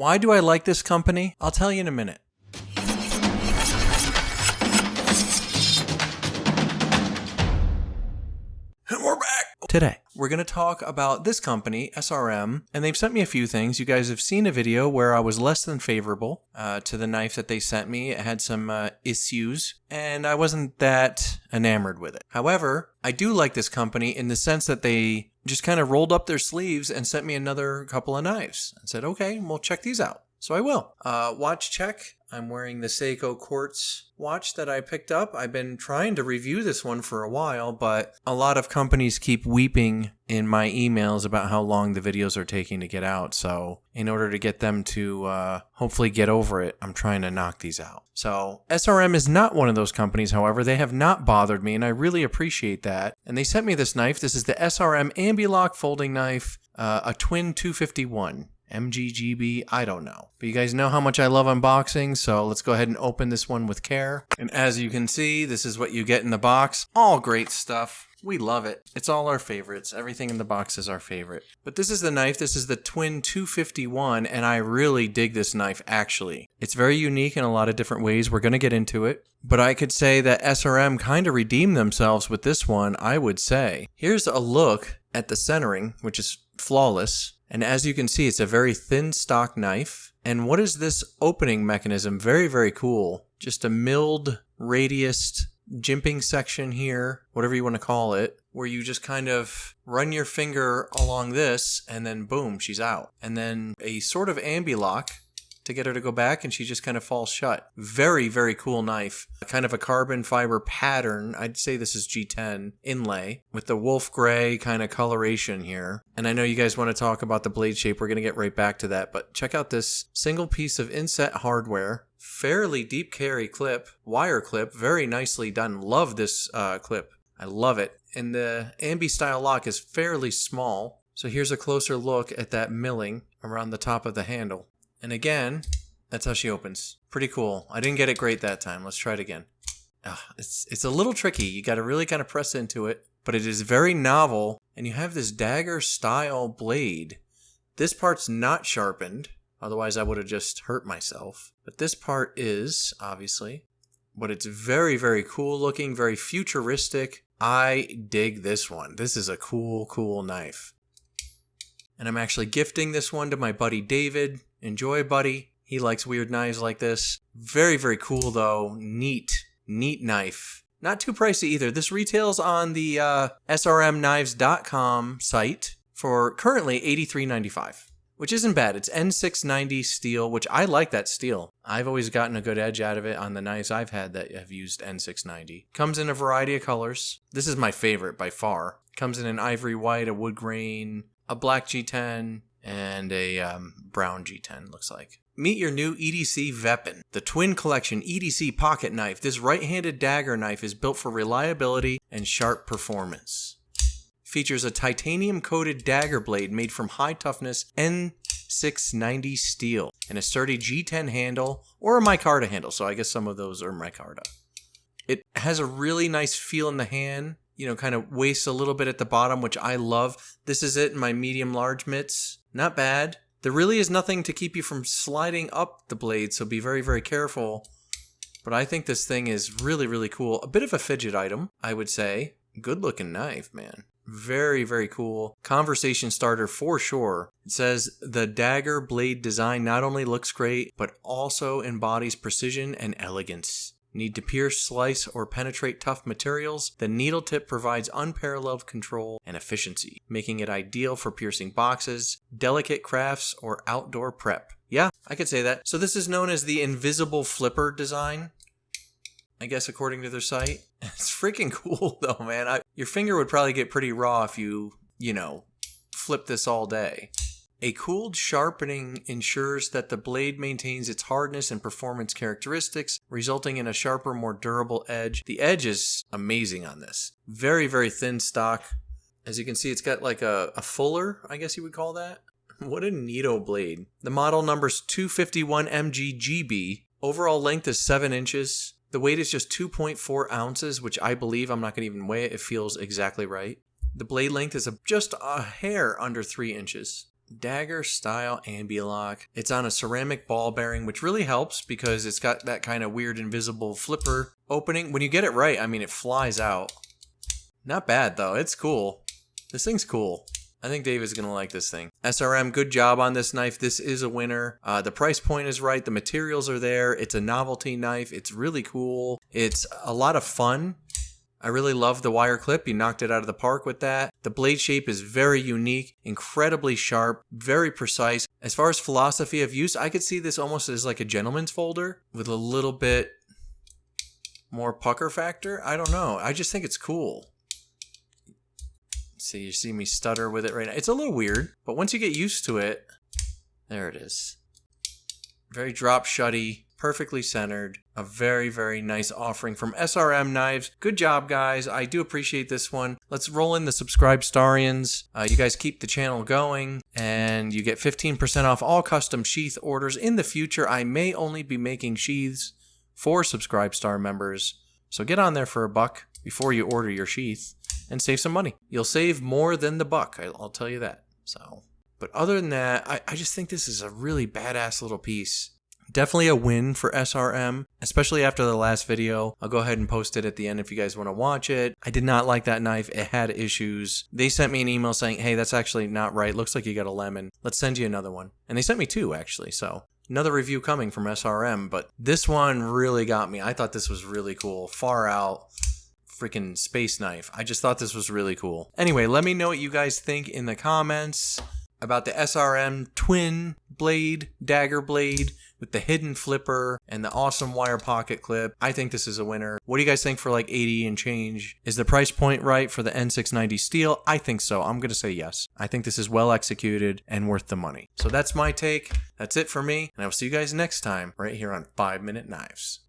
Why do I like this company? I'll tell you in a minute. And we're back. Today, we're going to talk about this company, SRM, and they've sent me a few things. You guys have seen a video where I was less than favorable to the knife that they sent me. It had some issues, and I wasn't that enamored with it. However, I do like this company in the sense that they just kind of rolled up their sleeves and sent me another couple of knives. I said, okay, well, check these out. So I will. Watch check. I'm wearing the Seiko Quartz watch that I picked up. I've been trying to review this one for a while, but a lot of companies keep weeping in my emails about how long the videos are taking to get out. So in order to get them to hopefully get over it, I'm trying to knock these out. So SRM is not one of those companies, however. They have not bothered me, and I really appreciate that. And they sent me this knife. This is the SRM Ambi-Lock folding knife, a Twin 251. MGGB, I don't know. But you guys know how much I love unboxing, so let's go ahead and open this one with care. And as you can see, this is what you get in the box. All great stuff. We love it. It's all our favorites. Everything in the box is our favorite. But this is the knife. This is the Twin 251, and I really dig this knife, actually. It's very unique in a lot of different ways. We're going to get into it. But I could say that SRM kind of redeemed themselves with this one, I would say. Here's a look at the centering, which is flawless. And as you can see, it's a very thin stock knife. And what is this opening mechanism? Very, very cool. Just a milled radius jimping section here, whatever you want to call it, where you just kind of run your finger along this and then boom, she's out. And then a sort of ambi-lock to get her to go back, and she just kind of falls shut. Very, very cool knife. Kind of a carbon fiber pattern. I'd say this is G10 inlay with the wolf gray kind of coloration here. And I know you guys want to talk about the blade shape. We're going to get right back to that. But check out this single piece of inset hardware. Fairly deep carry clip, wire clip, very nicely done. Love this clip. I love it. And the ambi style lock is fairly small. So here's a closer look at that milling around the top of the handle. And again, that's how she opens. Pretty cool. I didn't get it great that time. Let's try it again. It's a little tricky. You got to really kind of press into it. But it is very novel. And you have this dagger style blade. This part's not sharpened. Otherwise, I would have just hurt myself. But this part is, obviously. But it's very, very cool looking. Very futuristic. I dig this one. This is a cool, cool knife. And I'm actually gifting this one to my buddy David. Enjoy, buddy. He likes weird knives like this. Very, very cool, though. Neat knife. Not too pricey either. This retails on the srmknives.com site for currently $83.95, which isn't bad. It's N690 steel, which I like that steel. I've always gotten a good edge out of it on the knives I've had that have used N690. Comes in a variety of colors. This is my favorite by far. Comes in an ivory white, a wood grain, a black G10, and a brown G10, looks like. Meet your new EDC weapon, the Twin Collection EDC pocket knife. This right-handed dagger knife is built for reliability and sharp performance. Features a titanium-coated dagger blade made from high-toughness N690 steel and a sturdy G10 handle or a micarta handle, so I guess some of those are micarta. It has a really nice feel in the hand. You know, kind of wastes a little bit at the bottom, which I love. This is it in my medium-large mitts. Not bad. There really is nothing to keep you from sliding up the blade, so be very, very careful. But I think this thing is really, really cool. A bit of a fidget item, I would say. Good-looking knife, man. Very, very cool. Conversation starter for sure. It says, the dagger blade design not only looks great, but also embodies precision and elegance. Need to pierce, slice, or penetrate tough materials? The needle tip provides unparalleled control and efficiency, making it ideal for piercing boxes, delicate crafts, or outdoor prep. Yeah, I could say that. So this is known as the invisible flipper design, I guess according to their site. It's freaking cool though, man. Your finger would probably get pretty raw if you flip this all day. A cooled sharpening ensures that the blade maintains its hardness and performance characteristics, resulting in a sharper, more durable edge. The edge is amazing on this. Very, very thin stock. As you can see, it's got like a fuller, I guess you would call that. What a neato blade. The model number's 251 MGGB. Overall length is 7 inches. The weight is just 2.4 ounces, which I believe, I'm not going to even weigh it. It feels exactly right. The blade length is just a hair under 3 inches. Dagger style ambi-lock. It's on a ceramic ball bearing, which really helps because it's got that kind of weird invisible flipper opening. When you get it right, I mean, it flies out. Not bad though, it's cool. This thing's cool. I think Dave is going to like this thing. SRM, good job on this knife. This is a winner. The price point is right. The materials are there. It's a novelty knife. It's really cool. It's a lot of fun. I really love the wire clip. You knocked it out of the park with that. The blade shape is very unique, incredibly sharp, very precise. As far as philosophy of use, I could see this almost as like a gentleman's folder with a little bit more pucker factor. I don't know. I just think it's cool. See, you see me stutter with it right now. It's a little weird, but once you get used to it, there it is. Very drop shutty, perfectly centered. A very, very nice offering from SRM Knives. Good job, guys. I do appreciate this one. Let's roll in the subscribe starians. You guys keep the channel going, and you get 15% off all custom sheath orders. In the future, I may only be making sheaths for subscribe star members, so get on there for $1 before you order your sheath. And save some money. You'll save more than the $1, I'll tell you that. So, but other than that, I just think this is a really badass little piece. Definitely a win for SRM, especially after the last video. I'll go ahead and post it at the end if you guys want to watch it. I did not like that knife. It had issues. They sent me an email saying, hey, that's actually not right. Looks like you got a lemon. Let's send you another one. And they sent me 2, actually. So another review coming from SRM. But this one really got me. I thought this was really cool. Far out. Freaking space knife. I just thought this was really cool. Anyway, let me know what you guys think in the comments about the SRM Twin blade, dagger blade with the hidden flipper and the awesome wire pocket clip. I think this is a winner. What do you guys think for like 80 and change? Is the price point right for the N690 steel? I think so. I'm going to say yes. I think this is well executed and worth the money. So that's my take. That's it for me. And I will see you guys next time right here on 5 Minute Knives.